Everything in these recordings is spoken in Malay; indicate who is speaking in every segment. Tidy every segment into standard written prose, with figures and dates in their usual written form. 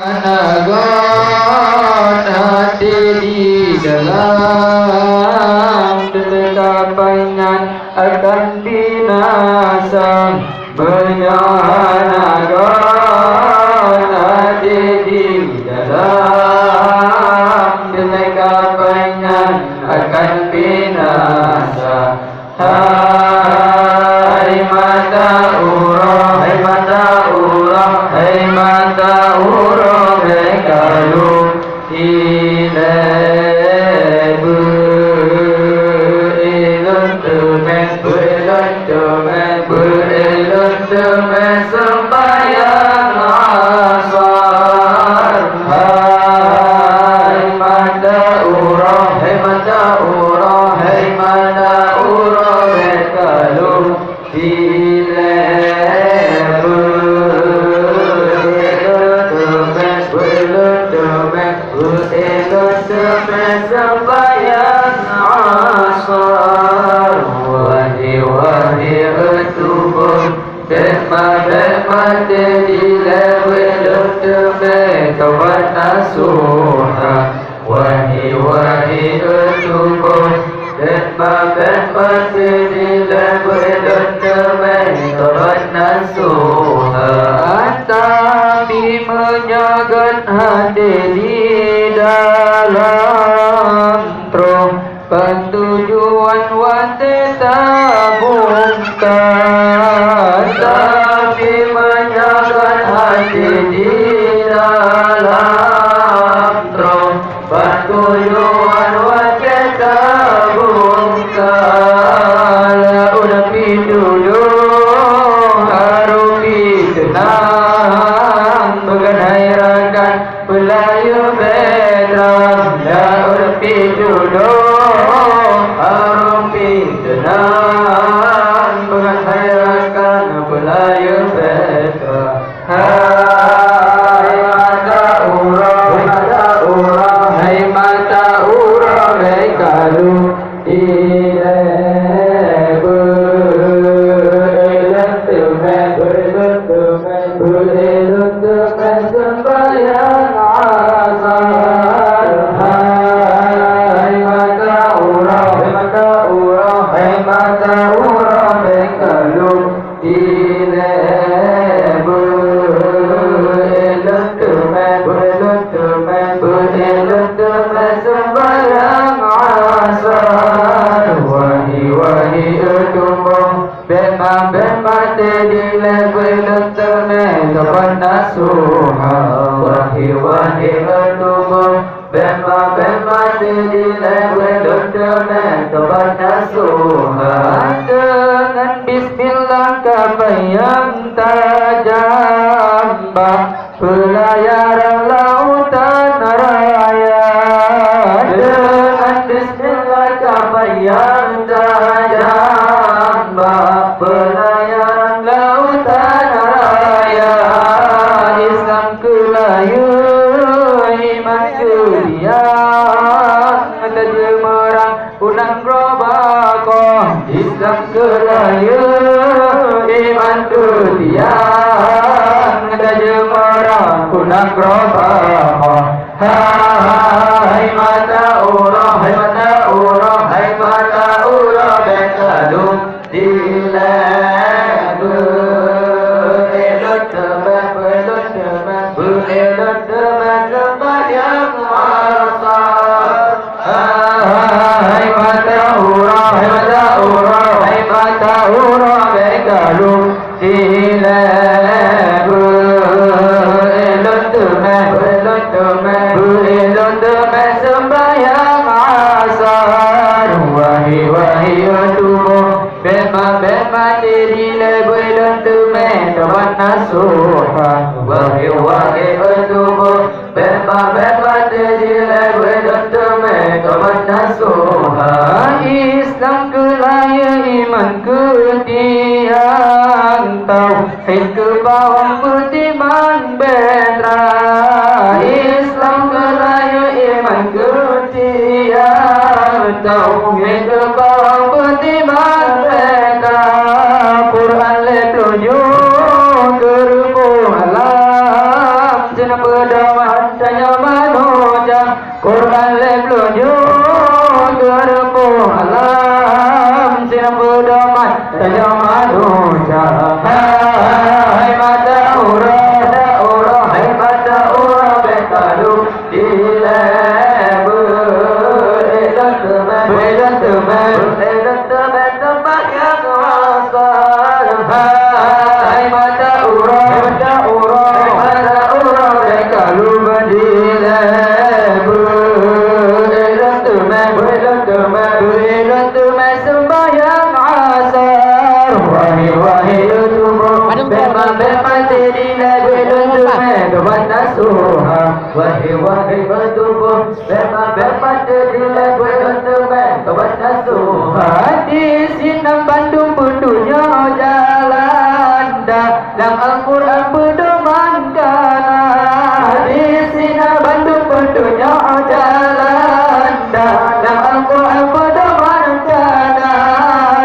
Speaker 1: Nagon hati di dalam ketikapannya akan binasa. Nagon hati di dalam ketikapannya akan binasa. Hai mata urang, hai mata urang, hai mata urang, kalau tidak berilun temen sembahyang asar. Hai mata urang, hai mata urang, hai mata urang, kalau tidak sembahyang asar. Wahai tubuh Demat dilewet kawan nasuha. Wahai tubuh Demat dilewet kawan nasuha. Tapi menjaga hati di dalam troh pentujuan wanita bukan. Tapi menjaga hati di dalam troh pentujuan wanita bukan. Udah dulu harupi tenang bukan hairakan Melayu bedram. Udah dulu harupi tenang bukan hairakan Melayu bedram. Hai mata urang, hai mata urang, hai mata urang, kalau dengan bismillah kabayang tajam pelayaran lautan raya. Dengan bismillah kabayang tajam pelayaran lautan raya. Islam kelayu iman kuliah terjemerang unang robakoh. Islam kelayu iman kuliah terjemerang unang robakoh. Hai mata urang, hai mata urang, hai mata urang, kalau Islam kelaya iman ketiang tauhid ke bawah beriman betra. Islam kelaya iman ketiang tauhid ke bawah beriman betra. Quran le tunjuk ke rubuh alam jenah pedang Tanya manusia Quran leblunyur Gerpuh alam Siram berdoman Tanya manusia Hai mata ura Hai mata ura Bekalu Dilebu Edan teman tempat yang asal Hai mata ura Bekalu Dilebu Edan teman sembahyang asar Wahai tubuh Bema terila Edan teman Dewan nasuha Wahai tubuh Bema terila Edan teman Dewan nasuha Di Sinam Bandung Bundunya jalan Dalam Al-Quran pedoman kana Di Sinam Bandung Bundunya jalan Dalam Al-Quran pedoman kana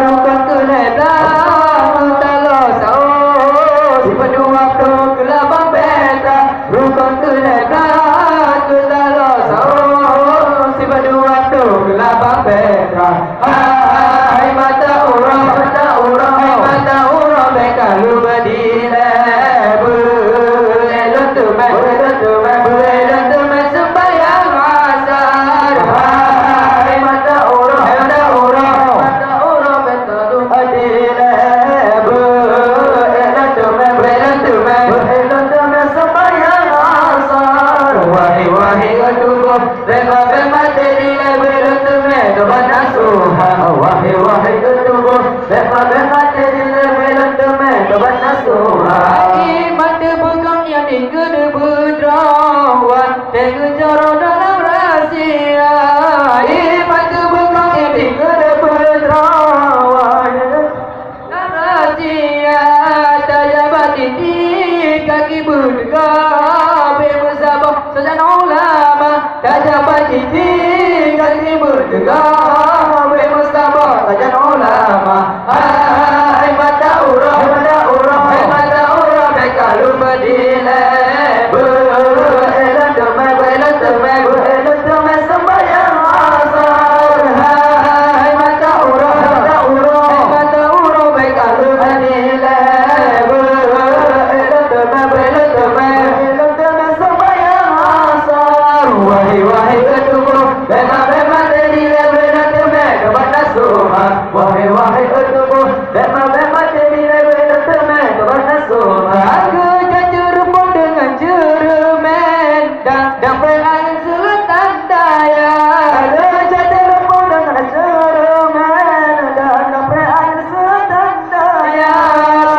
Speaker 1: Rukun keledang Talo saus Si pendua pro kelabang beta Rukun keledang Talo saus Si pendua pro kelabang beta Hai mata urang Hai mata urang Bekalu badilebu Elon teman sembahyang asar Hai mata urang Bekalu badilebu Elon teman sembahyang asar Wahai tubuh Bema terila Elon teman Dewan nasuha Wahai tubuh Bema terila Elon teman Dewan nasuha Mata pegang yang digede berdrawan Dengan cara dalam rahsia Mata pegang yang digede berdrawan Dalam rahsia Tajabat titik kaki berdegap Bersabah sejana ulama Tajabat titik kaki berdegap Bersabah sejana ulama Hai mata urang Hai mata urang Bekalu badilebu Elon teman sembahyang asar Hai mata urang Hai mata urang Bekalu badilebu Elon teman sembahyang asar Wahai tubuh Bema terila Elon teman Dewan nasuha Wahai tubuh Bema terila Elon teman Dewan nasuha Aku jajur pun dengan jeremen Dan perangin sultan daya Aku jajur pun dengan jeremen Dan perangin sultan daya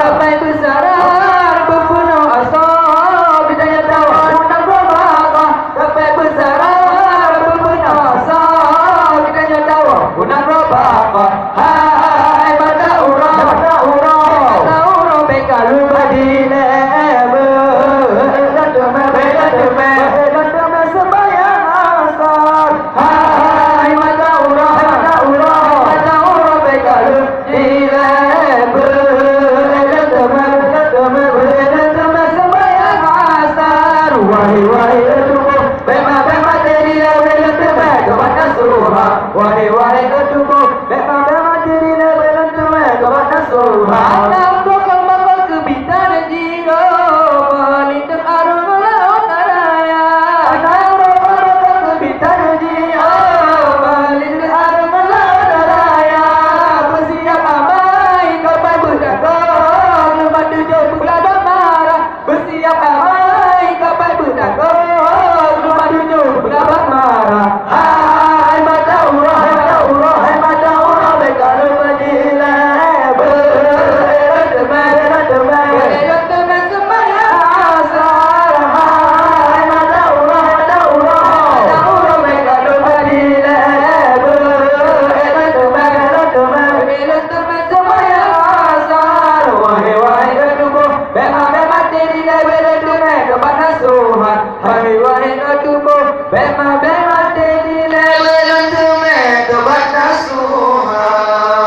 Speaker 1: Sampai besaran berpenuh asal Bidanya tawa undang berbakah Sampai besaran berpenuh asal Bidanya tawa undang berbakah Hai mata urang Bekalu badilebu Elon teman